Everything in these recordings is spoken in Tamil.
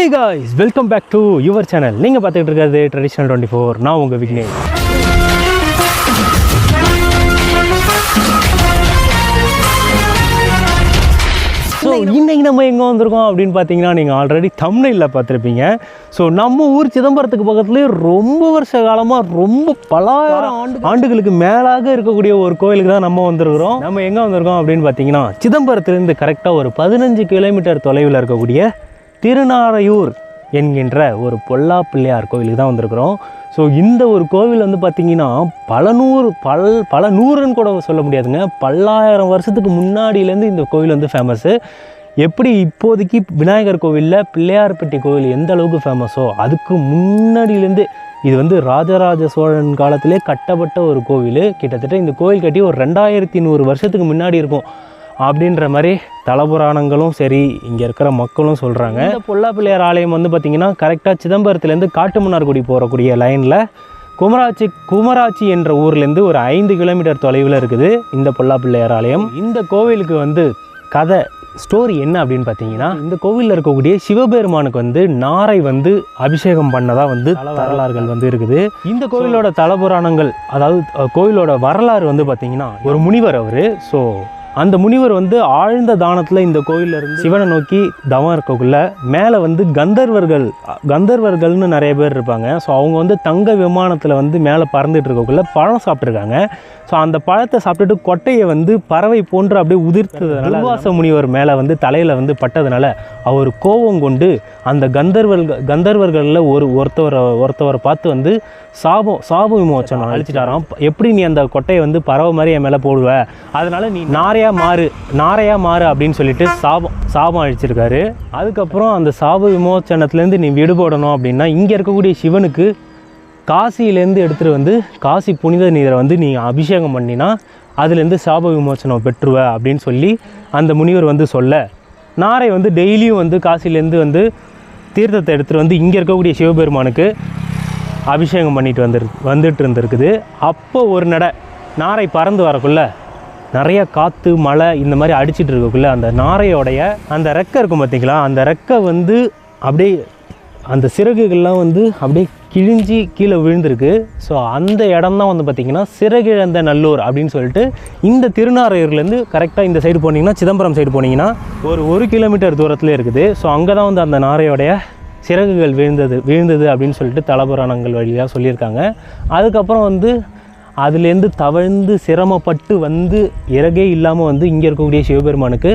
Hey guys, welcome back to your channel. நீங்கள் பார்த்துக்கிட்டு இருக்கிறது ட்ரெடிஷ்னல் 24. நான் உங்கள் விக்னேஷ். ஸோ இன்றைக்கி நம்ம எங்கே வந்திருக்கோம் அப்படின்னு பார்த்தீங்கன்னா நீங்கள் ஆல்ரெடி தம்ப்நெயில்ல பார்த்துருப்பீங்க. ஸோ நம்ம ஊர் சிதம்பரத்துக்கு பக்கத்துலேயே ரொம்ப வருஷ காலமாக ரொம்ப பலாயிரம் ஆண்டுகளுக்கு மேலாக இருக்கக்கூடிய ஒரு கோயிலுக்கு தான் நம்ம வந்திருக்கிறோம். நம்ம எங்கே வந்திருக்கோம் அப்படின்னு பார்த்தீங்கன்னா சிதம்பரத்துலேருந்து கரெக்டாக ஒரு 15 கிலோமீட்டர் தொலைவில் இருக்கக்கூடிய திருநாரையூர் என்கின்ற ஒரு பொல்லா பிள்ளையார் கோவிலுக்கு தான் வந்திருக்கிறோம். ஸோ இந்த ஒரு கோவில் வந்து பார்த்திங்கன்னா பல நூறுன்னு கூட சொல்ல முடியாதுங்க, பல்லாயிரம் வருஷத்துக்கு முன்னாடியிலேருந்து இந்த கோவில் வந்து ஃபேமஸ்ஸு. எப்படி இப்போதைக்கு விநாயகர் கோவிலில் பிள்ளையார்பட்டி கோவில் எந்த அளவுக்கு ஃபேமஸோ அதுக்கு முன்னாடியிலேருந்து இது வந்து ராஜராஜ சோழன் காலத்திலே கட்டப்பட்ட ஒரு கோவில். கிட்டத்தட்ட இந்த கோவில் கட்டி ஒரு 2100 வருஷத்துக்கு முன்னாடி இருக்கும் அப்படின்ற மாதிரி தலபுராணங்களும் சரி இங்கே இருக்கிற மக்களும் சொல்கிறாங்க. இந்த பொல்லா பிள்ளையார் ஆலயம் வந்து பார்த்திங்கன்னா கரெக்டாக சிதம்பரத்துலேருந்து காட்டுமன்னார்குடி போகக்கூடிய லைனில் குமராட்சி என்ற ஊர்லேருந்து ஒரு 5 கிலோமீட்டர் தொலைவில் இருக்குது இந்த பொல்லா பிள்ளையார் ஆலயம். இந்த கோவிலுக்கு வந்து கதை ஸ்டோரி என்ன அப்படின்னு பார்த்தீங்கன்னா, இந்த கோவிலில் இருக்கக்கூடிய சிவபெருமானுக்கு வந்து நாரை வந்து அபிஷேகம் பண்ணதாக வந்து வரலாறுகள் வந்து இருக்குது. இந்த கோவிலோட தலபுராணங்கள், அதாவது கோவிலோட வரலாறு வந்து பார்த்திங்கன்னா, ஒரு முனிவர் அவர். ஸோ அந்த முனிவர் வந்து ஆழ்ந்த தானத்தில் இந்த கோயிலில் இருந்து சிவனை நோக்கி தவம் இருக்கக்குள்ள மேலே வந்து கந்தர்வர்கள்னு நிறைய பேர் இருப்பாங்க. ஸோ அவங்க வந்து தங்க விமானத்தில் வந்து மேலே பறந்துட்டு இருக்கக்குள்ள பழம் சாப்பிட்ருக்காங்க. ஸோ அந்த பழத்தை சாப்பிட்டுட்டு கொட்டையை வந்து பறவை போன்று அப்படியே உதிர்த்ததுனால துர்வாச முனிவர் மேலே வந்து தலையில் வந்து பட்டதுனால அவர் கோபம் கொண்டு அந்த கந்தர்வர்களில் ஒருத்தவரை பார்த்து வந்து சாப விமோச்சனம் அழிச்சிட்டாராம். எப்படி நீ அந்த கொட்டையை வந்து பறவை மாதிரி என் மேலே போடுவ, அதனால நீ நாரையா மாறு அப்படின்னு சொல்லிட்டு சாபம் அழிச்சிருக்காரு. அதுக்கப்புறம் அந்த சாப விமோச்சனத்துலேருந்து நீ விடுபடணும் அப்படின்னா இங்கே இருக்கக்கூடிய சிவனுக்கு காசியிலேருந்து எடுத்துகிட்டு வந்து காசி புனித நீரை வந்து நீ அபிஷேகம் பண்ணினா அதுலேருந்து சாப விமோச்சனம் பெற்றுவ அப்படின்னு சொல்லி அந்த முனிவர் வந்து சொல்ல, நாரை வந்து டெய்லியும் வந்து காசிலேருந்து வந்து தீர்த்தத்தை எடுத்துகிட்டு வந்து இங்கே இருக்கக்கூடிய சிவபெருமானுக்கு அபிஷேகம் பண்ணிட்டு வந்துட்டு இருந்திருக்குது. அப்போ ஒரு நாரை பறந்து வரக்குள்ள நிறைய காற்று மழை இந்த மாதிரி அடிச்சிட்டு இருக்கக்குள்ள அந்த நாரையோடைய அந்த ரெக்கை இருக்கும் பார்த்திங்களா, அந்த ரெக்கை வந்து அப்படியே அந்த சிறகுகள்லாம் வந்து அப்படியே கிழிஞ்சி கீழே விழுந்திருக்கு. ஸோ அந்த இடம் தான் வந்து பார்த்திங்கன்னா சிறகிழந்த நல்லூர் அப்படின்னு சொல்லிட்டு இந்த திருநாரையூர்லேருந்து கரெக்டாக இந்த சைடு போனீங்கன்னா, சிதம்பரம் சைடு போனீங்கன்னா ஒரு 1 கிலோமீட்டர் தூரத்தில் இருக்குது. ஸோ அங்கே தான் வந்து அந்த நாரையோடைய சிறகுகள் விழுந்தது அப்படின்னு சொல்லிட்டு தலபுராணங்கள் வழியாக சொல்லியிருக்காங்க. அதுக்கப்புறம் வந்து அதுலேருந்து தவழ்ந்து சிரமப்பட்டு வந்து இறகே இல்லாமல் வந்து இங்கே இருக்கக்கூடிய சிவபெருமானுக்கு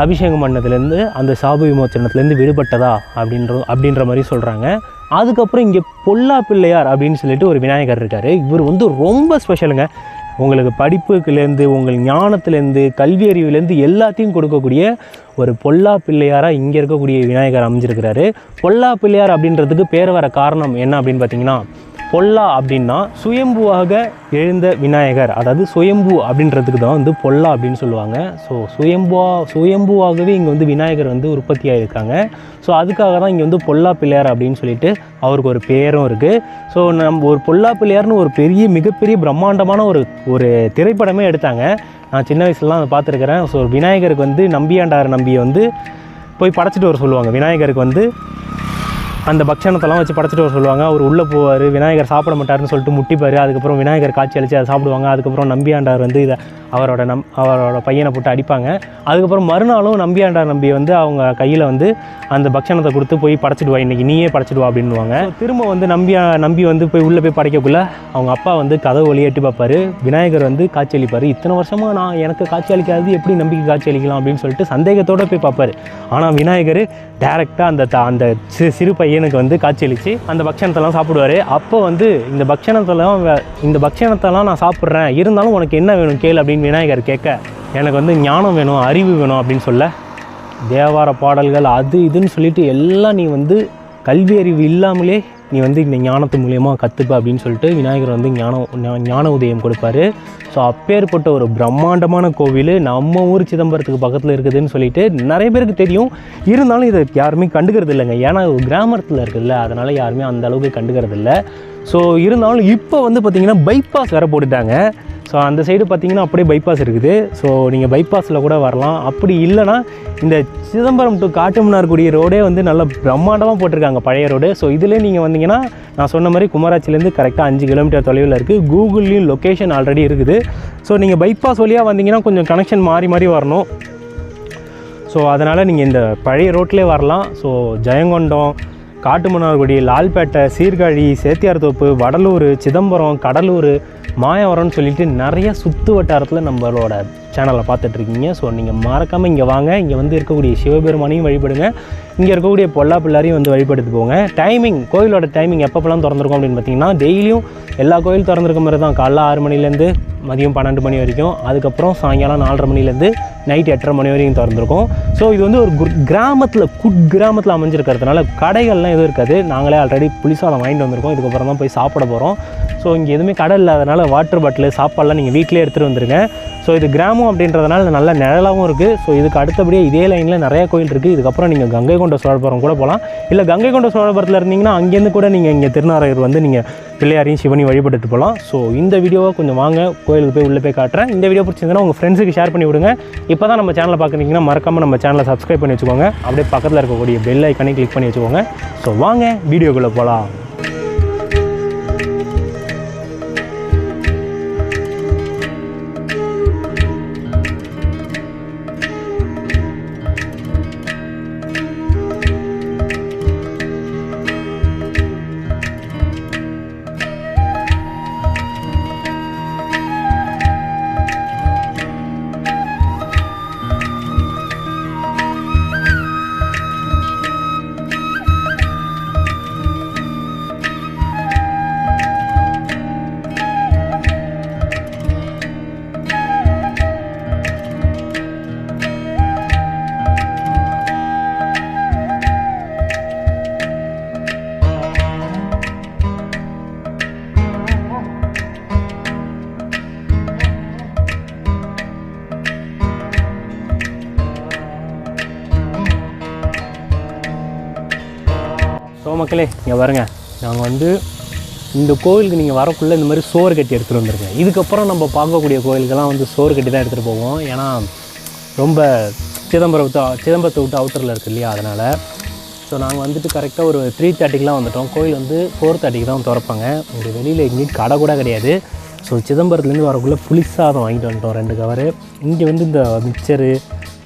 அபிஷேகம் பண்ணதுலேருந்து அந்த சாப விமோச்சனத்துலேருந்து விடுபட்டதா அப்படின்ற மாதிரி சொல்கிறாங்க. அதுக்கப்புறம் இங்கே பொல்லா பிள்ளையார் அப்படின்னு சொல்லிட்டு ஒரு விநாயகர் இருக்கார். இவர் வந்து ரொம்ப ஸ்பெஷலுங்க. உங்களுக்கு படிப்புக்குலேருந்து உங்கள் ஞானத்துலேருந்து கல்வி அறிவுலேருந்து எல்லாத்தையும் கொடுக்கக்கூடிய ஒரு பொல்லா பிள்ளையாராக இங்கே இருக்கக்கூடிய விநாயகர் அமைஞ்சிருக்கிறாரு. பொல்லா பிள்ளையார் அப்படின்றதுக்கு பேர் வர காரணம் என்ன அப்படின்னு பார்த்தீங்கன்னா, பொல்லா அப்படின்னா சுயம்புவாக எழுந்த விநாயகர், அதாவது சுயம்பு அப்படின்றதுக்கு தான் வந்து பொல்லா அப்படின்னு சொல்லுவாங்க. ஸோ சுயம்புவாகவே இங்கே வந்து விநாயகர் வந்து உற்பத்தி ஆகியிருக்காங்க. ஸோ அதுக்காக தான் இங்கே வந்து பொல்லா பிள்ளையார் அப்படின்னு சொல்லிட்டு அவருக்கு ஒரு பேரும் இருக்குது. ஸோ நம்ம ஒரு பொல்லா பிள்ளையார்னு ஒரு மிகப்பெரிய பிரம்மாண்டமான ஒரு திரைப்படமே எடுத்தாங்க. நான் சின்ன வயசுலலாம் அதை பார்த்துருக்கிறேன். ஸோ விநாயகருக்கு வந்து நம்பியாண்டார் நம்பியை வந்து போய் படைச்சிட்டு வர சொல்லுவாங்க. விநாயகருக்கு வந்து அந்த பக்ஷணத்தெல்லாம் வச்சு படைச்சிட்டு வர சொல்லுவாங்க. அவர் உள்ளே போவார், விநாயகர் சாப்பிட மாட்டார்னு சொல்லிட்டு முட்டிப்பார். அதுக்கப்புறம் விநாயகர் காட்சி அளித்து அதை சாப்பிடுவாங்க. அதுக்கப்புறம் நம்பியாண்டார் வந்து இதை அவரோட பையனை போட்டு அடிப்பாங்க. அதுக்கப்புறம் மறுநாளும் நம்பியாண்டார் நம்பியை வந்து அவங்க கையில் வந்து அந்த பக்ஷணத்தை கொடுத்து போய் படைச்சிடுவா, இன்றைக்கி நீயே படைச்சிடுவா அப்படின்வாங்க. திரும்ப வந்து நம்பி வந்து போய் உள்ளே போய் படைக்கக்குள்ள அவங்க அப்பா வந்து கதவு வழியை எட்டி பார்ப்பார். விநாயகர் வந்து காட்சி அளிப்பார். இத்தனை வருஷமாக எனக்கு காட்சி அளிக்காது, எப்படி நம்பிக்கை காட்சி அளிக்கலாம் அப்படின்னு சொல்லிட்டு சந்தேகத்தோடு போய் பார்ப்பார். ஆனால் விநாயகர் டேரெக்டாக அந்த சிறு பையனுக்கு வந்து காட்சி அளித்து அந்த பக்ஷணத்தெல்லாம் சாப்பிடுவார். அப்போ வந்து இந்த பக்ஷணத்தெல்லாம் நான் சாப்பிட்றேன், இருந்தாலும் உனக்கு என்ன வேணும் கேளு அப்படின்னு விநாயகர் கேட்க, எனக்கு வந்து ஞானம் வேணும், அறிவு வேணும் அப்படின்னு சொல்ல, தேவார பாடல்கள் அது இதுன்னு சொல்லிட்டு எல்லாம் நீ வந்து கல்வி அறிவு இல்லாமலே நீ வந்து இந்த ஞானத்து மூலியமாக கற்றுப்ப அப்படின்னு சொல்லிட்டு விநாயகர் வந்து ஞான உதயம் கொடுப்பாரு. ஸோ அப்பேற்பட்ட ஒரு பிரம்மாண்டமான கோவில் நம்ம ஊர் சிதம்பரத்துக்கு பக்கத்தில் இருக்குதுன்னு சொல்லிட்டு நிறைய பேருக்கு தெரியும். இருந்தாலும் இதை யாருமே கண்டுக்கிறது இல்லைங்க. ஏன்னா கிராமத்தில் இருக்குதுல்ல, அதனால் யாருமே அந்த அளவுக்கு கண்டுக்கிறது இல்லை. ஸோ இருந்தாலும் இப்போ வந்து பார்த்திங்கன்னா பைபாஸ் வேறு போட்டுட்டாங்க. ஸோ ஸோ அந்த சைடு பார்த்திங்கன்னா அப்படியே பைபாஸ் இருக்குது. ஸோ நீங்கள் பைபாஸில் கூட வரலாம். அப்படி இல்லைனா இந்த சிதம்பரம் டு காட்டுமன்னார்குடி ரோடே வந்து நல்ல பிரம்மாண்டமாக போட்டிருக்காங்க, பழைய ரோடு. ஸோ இதிலே நீங்கள் வந்தீங்கன்னா நான் சொன்ன மாதிரி குமராட்சிலேருந்து கரெக்டாக 5 கிலோமீட்டர் தொலைவில் இருக்குது. கூகுள்லேயும் லொக்கேஷன் ஆல்ரெடி இருக்குது. ஸோ நீங்கள் பைபாஸ் வழியாக வந்தீங்கன்னா கொஞ்சம் கனெக்ஷன் மாறி மாறி வரணும். ஸோ அதனால் நீங்கள் இந்த பழைய ரோட்லேயே வரலாம். ஸோ ஜெயங்கொண்டம், காட்டுமன்னார்குடி, லால்பேட்டை, சீர்காழி, சேத்தியார்தோப்பு, வடலூர், சிதம்பரம், கடலூர், மாயவரம்னு சொல்லிட்டு நிறைய சுற்று வட்டாரத்தில் நம்மளோட சேனலை பார்த்துட்ருக்கீங்க. ஸோ நீங்கள் மறக்காமல் இங்கே வாங்க. இங்கே வந்து இருக்கக்கூடிய சிவபெருமானையும் வழிபடுங்க. இங்கே இருக்கக்கூடிய பொல்லா பிள்ளாரையும் வந்து வழிபடுத்து போங்க. டைமிங், கோயிலோட டைமிங் எப்பப்பெல்லாம் திறந்துருக்கும் அப்படின்னு பார்த்தீங்கன்னா, டெய்லியும் எல்லா கோயில் திறந்துருக்க மாதிரி தான். காலைல 6 மணிலேருந்து மதியம் 12 மணி வரைக்கும், அதுக்கப்புறம் சாயங்காலம் 4:30 மணிலேருந்து நைட் 8:30 மணி வரைக்கும் திறந்துருக்கும். ஸோ இது வந்து ஒரு கிராமத்தில், கிராமத்தில் அமைஞ்சிருக்கிறதுனால கடைகள்லாம் எதுவும் இருக்காது. நாங்களே ஆல்ரெடி புளிசாதம் வாங்கிட்டு வந்திருக்கோம். இதுக்கப்புறம் தான் போய் சாப்பிட போகிறோம். ஸோ இங்கே எதுவுமே கடை இல்லாதனால வாட்டர் பாட்டில், சாப்பாடெலாம் நீங்கள் வீட்டிலே எடுத்துகிட்டு வந்துருங்க. ஸோ இது கிராமம் அப்படின்றதுனால நல்ல நிழலாகவும் இருக்குது. ஸோ இதுக்கு அடுத்தபடியாக இதே லைனில் நிறைய கோயில் இருக்குது. இதுக்கப்புறம் நீங்கள் கங்கை கொண்ட சோழபுரம் கூட போகலாம். இல்லை கங்கை கொண்ட சோழபுரத்தில் இருந்தீங்கன்னா அங்கேருந்து கூட நீங்கள் இங்கே திருநாரையூர் வந்து நீங்கள் பிள்ளையாரையும் சிவனையும் வழிபட்டுட்டு போகலாம். ஸோ இந்த வீடியோவை கொஞ்சம் வாங்க, கோயிலுக்கு போய் உள்ளே போய் காட்டுறேன். இந்த வீடியோ பிடிச்சிருந்தனா உங்கள் ஃப்ரெண்ட்ஸுக்கு ஷேர் பண்ணி விடுங்க. இப்போ தான் நம்ம சேனலை பார்க்குறீங்கன்னா மறக்காமல் நம்ம சேனலை சப்ஸ்கிரைப் பண்ணி வச்சுக்கோங்க. அப்படியே பக்கத்தில் இருக்கக்கூடிய பெல் ஐக்கானே கிளிக் பண்ணி வச்சுக்கோங்க. ஸோ வாங்க வீடியோக்குள்ளே போகலாம். ஸோ மக்களே, இங்கே பாருங்க, நாங்கள் வந்து இந்த கோவிலுக்கு நீங்கள் வரக்குள்ளே இந்த மாதிரி சோறு கட்டி எடுத்துகிட்டு வந்துருக்கேன். இதுக்கப்புறம் நம்ம பார்க்கக்கூடிய கோயிலுக்கெல்லாம் வந்து சோறு கட்டி தான் எடுத்துகிட்டு போவோம். ஏன்னா ரொம்ப சிதம்பரத்தை விட்டு அவுட்டரில் இருக்குது இல்லையா, அதனால். ஸோ நாங்கள் வந்துட்டு கரெக்டாக ஒரு 3:30க்கெலாம் வந்துவிட்டோம். கோயில் வந்து 4:30க்கு தான் திறப்பாங்க. இங்கே வெளியில் எங்கேயும் கடை கூட கிடையாது. ஸோ சிதம்பரத்துலேருந்து வரக்குள்ளே புளிசாதம் வாங்கிட்டு வந்துட்டோம் 2 கவரு. இங்கே வந்து இந்த மிக்சரு,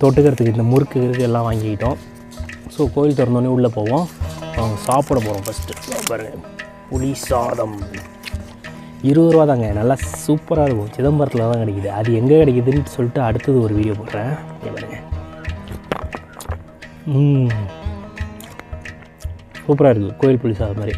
தொட்டுக்கிறதுக்கு இந்த முறுக்கு எல்லாம் வாங்கிக்கிட்டோம். ஸோ கோயில் திறந்தோடனே உள்ளே போவோம். அவங்க சாப்பிட போகிறோம். ஃபஸ்ட்டு பாருங்கள், புளி சாதம் 20 ரூபா தாங்க. நல்லா சூப்பராக இருக்கும். சிதம்பரத்தில் தான் கிடைக்குது. அது எங்கே கிடைக்குதுன்னு சொல்லிட்டு அடுத்தது ஒரு வீடியோ போடுறேன். பாருங்கள், சூப்பராக இருக்குது கோயில் புளி சாதம் மாதிரி.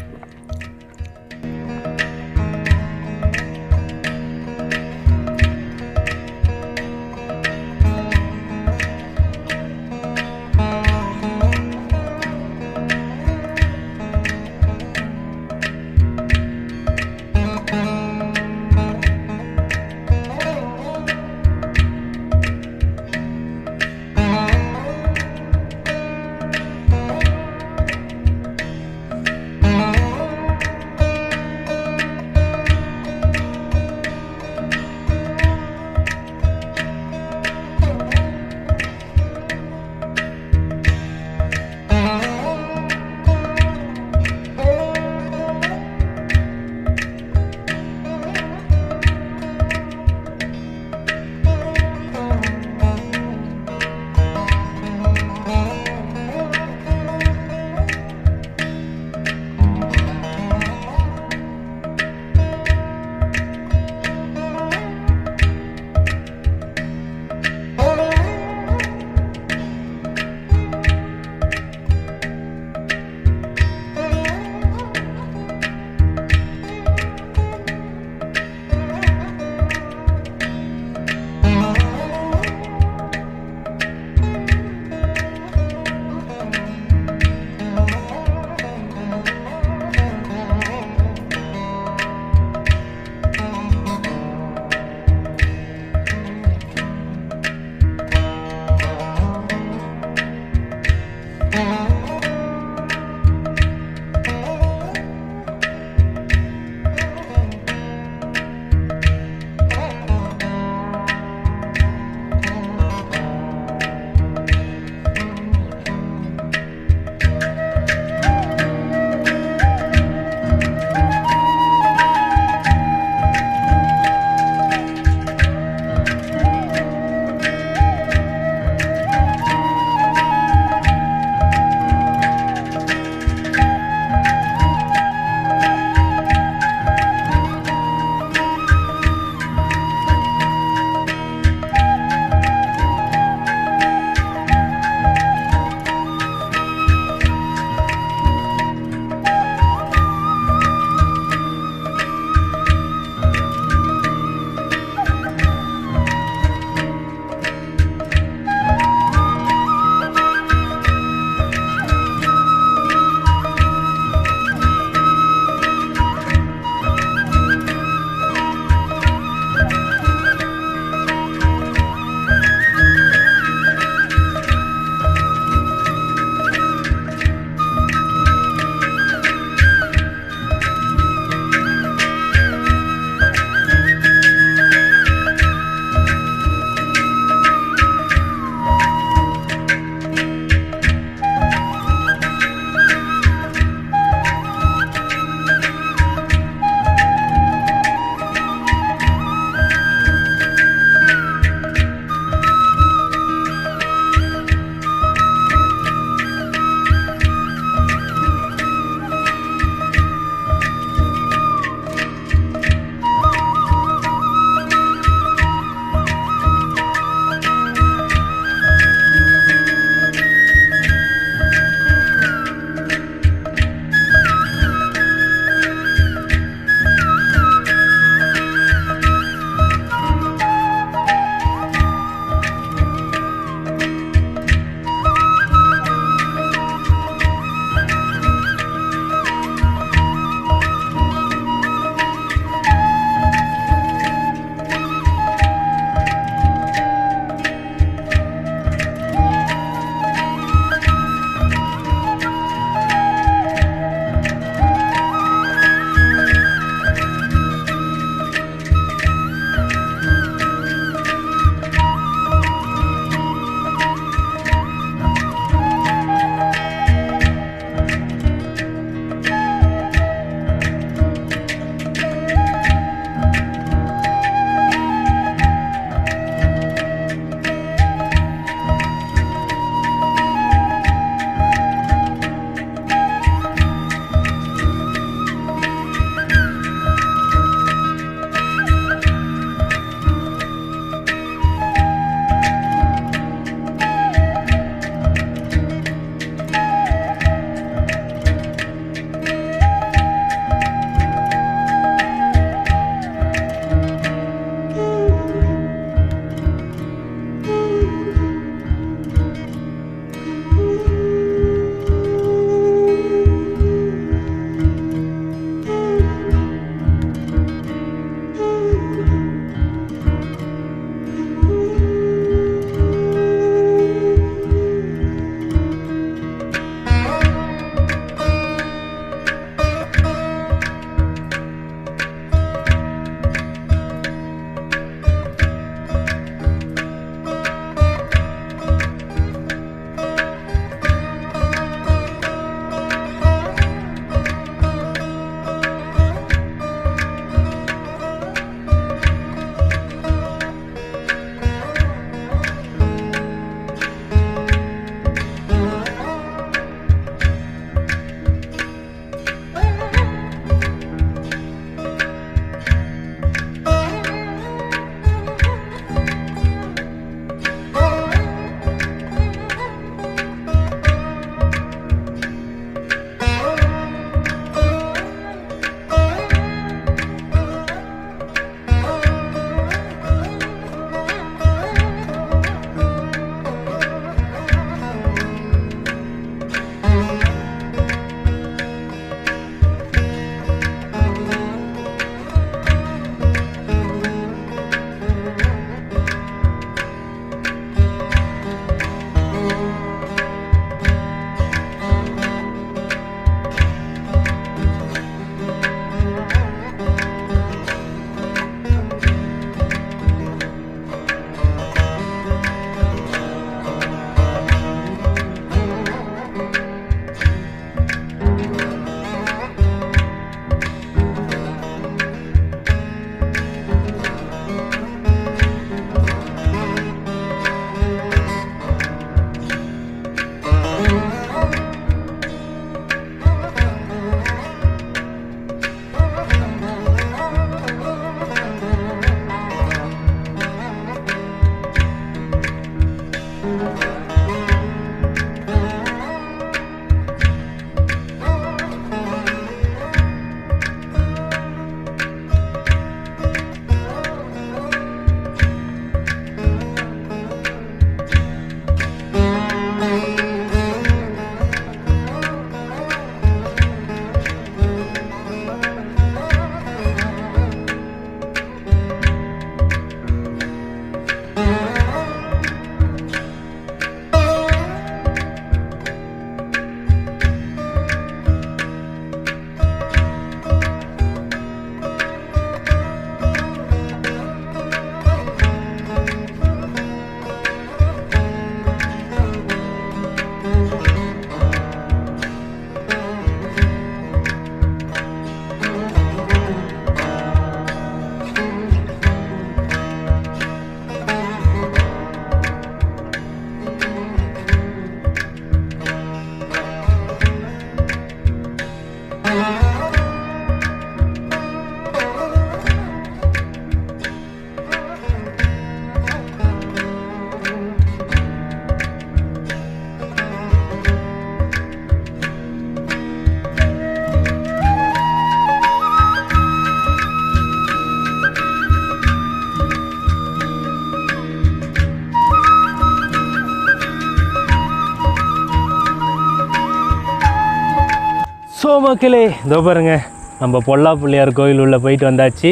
ஸோ மக்களே இதோ பாருங்க நம்ம பொல்லா பிள்ளையார் கோயில் உள்ளே போயிட்டு வந்தாச்சு.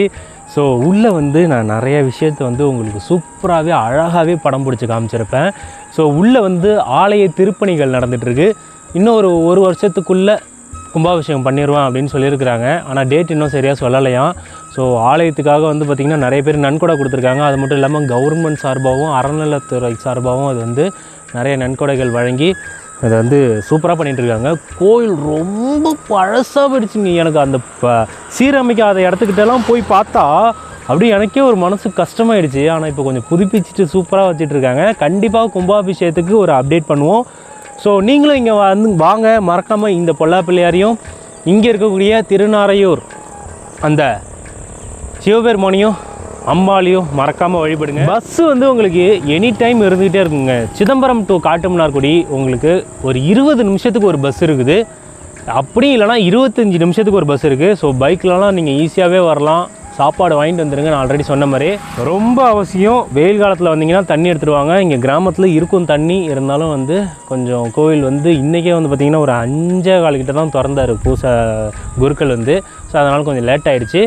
ஸோ உள்ளே வந்து நான் நிறைய விஷயத்தை வந்து உங்களுக்கு சூப்பராகவே அழகாகவே படம் பிடிச்சி காமிச்சிருப்பேன். ஸோ உள்ளே வந்து ஆலய திருப்பணிகள் நடந்துகிட்ருக்கு. இன்னும் ஒரு வருஷத்துக்குள்ளே கும்பாபிஷேகம் பண்ணிடுவேன் அப்படின்னு சொல்லியிருக்கிறாங்க. ஆனால் டேட் இன்னும் சரியாக சொல்லலையாம். ஸோ ஆலயத்துக்காக வந்து பார்த்திங்கன்னா நிறைய பேர் நன்கொடை கொடுத்துருக்காங்க. அது மட்டும் இல்லாமல் கவர்மெண்ட் சார்பாகவும் அறநிலைத்துறை சார்பாகவும் அது வந்து நிறைய நன்கொடைகள் வழங்கி அதை வந்து சூப்பராக பண்ணிகிட்ருக்காங்க. கோயில் ரொம்ப பழசாக போயிடுச்சுங்க. எனக்கு அந்த சீரமைக்காத இடத்துக்கிட்டலாம் போய் பார்த்தா அப்படியே எனக்கே ஒரு மனசுக்கு கஷ்டமாயிடுச்சு. ஆனால் இப்போ கொஞ்சம் புதுப்பிச்சுட்டு சூப்பராக வச்சிட்ருக்காங்க. கண்டிப்பாக கும்பாபிஷேகத்துக்கு ஒரு அப்டேட் பண்ணுவோம். ஸோ நீங்களும் இங்கே வாங்க, மறக்காமல் இந்த பொல்லா பிள்ளையாரையும் இங்கே இருக்கக்கூடிய திருநாரையூர் அந்த சிவபெருமானையும் அம்பாலையும் மறக்காமல் வழிபடுங்க. பஸ்ஸு வந்து உங்களுக்கு எனி டைம் இருந்துக்கிட்டே இருக்குங்க. சிதம்பரம் டு காட்டுமன்னார்குடி உங்களுக்கு ஒரு 20 நிமிஷத்துக்கு ஒரு பஸ் இருக்குது. அப்படி இல்லைனா 25 நிமிஷத்துக்கு ஒரு பஸ் இருக்குது. ஸோ பைக்லலாம் நீங்கள் ஈஸியாகவே வரலாம். சாப்பாடு வாங்கிட்டு வந்துடுங்க. நான் ஆல்ரெடி சொன்ன மாதிரி ரொம்ப அவசியம். வெயில் காலத்தில் வந்தீங்கன்னா தண்ணி எடுத்துகிட்டு வாங்க. இங்கே கிராமத்தில் இருக்கும் தண்ணி, இருந்தாலும் வந்து கொஞ்சம் கோவில் வந்து இன்றைக்கே வந்து பார்த்திங்கன்னா ஒரு 5:15 கிட்ட தான் திறந்தார் பூசை குருக்கள் வந்து. ஸோ அதனால் கொஞ்சம் லேட் ஆகிடுச்சு.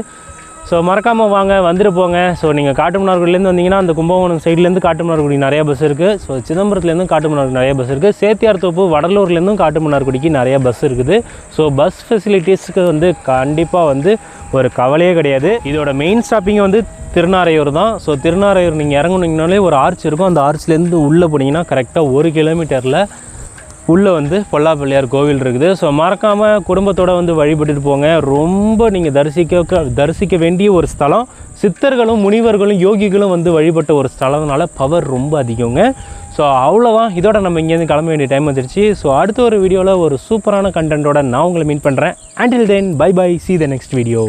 ஸோ மறக்காமல் வாங்க, வந்துட்டு போங்க. ஸோ நீங்கள் காட்டுமன்னார்குடியிலேருந்து வந்தீங்கன்னா அந்த கும்பகோணம் சைட்லேருந்து காட்டுமன்னார்குடி நிறைய பஸ் இருக்குது. ஸோ சிதம்பரத்துலேருந்தும் காட்டுமன்னார்குடி நிறைய பஸ் இருக்குது. சேத்தியார் தோப்பு வடலூர்லேருந்தும் காட்டுமன்னார்குடிக்கு நிறைய பஸ் இருக்குது. ஸோ பஸ் ஃபெசிலிட்டிஸ்க்கு வந்து கண்டிப்பாக வந்து ஒரு கவலையே கிடையாது. இதோட மெயின் ஸ்டாப்பிங் வந்து திருநாரையூர் தான். ஸோ திருநாரையூர் நீங்கள் இறங்குனீங்கனாலே ஒரு ஆர்ச் இருக்கும். அந்த ஆர்ச்லேருந்து உள்ளே போனீங்கன்னா கரெக்டாக 1 கிலோமீட்டரில் உள்ளே வந்து பொல்லா பிள்ளையார் கோவில் இருக்குது. ஸோ மறக்காமல் குடும்பத்தோடு வந்து வழிபட்டுட்டு போங்க. ரொம்ப நீங்கள் தரிசிக்க வேண்டிய ஒரு ஸ்தலம். சித்தர்களும் முனிவர்களும் யோகிகளும் வந்து வழிபட்ட ஒரு ஸ்தலம்னால பவர் ரொம்ப அதிகங்க. ஸோ அவ்வளோதான். இதோட நம்ம இங்கேருந்து கிளம்ப வேண்டிய டைம் வந்துருச்சு. ஸோ அடுத்த ஒரு வீடியோவில் ஒரு சூப்பரான கண்டென்ட்டோட நான் உங்களை மீட் பண்ணுறேன். Until then, bye bye, see the next video.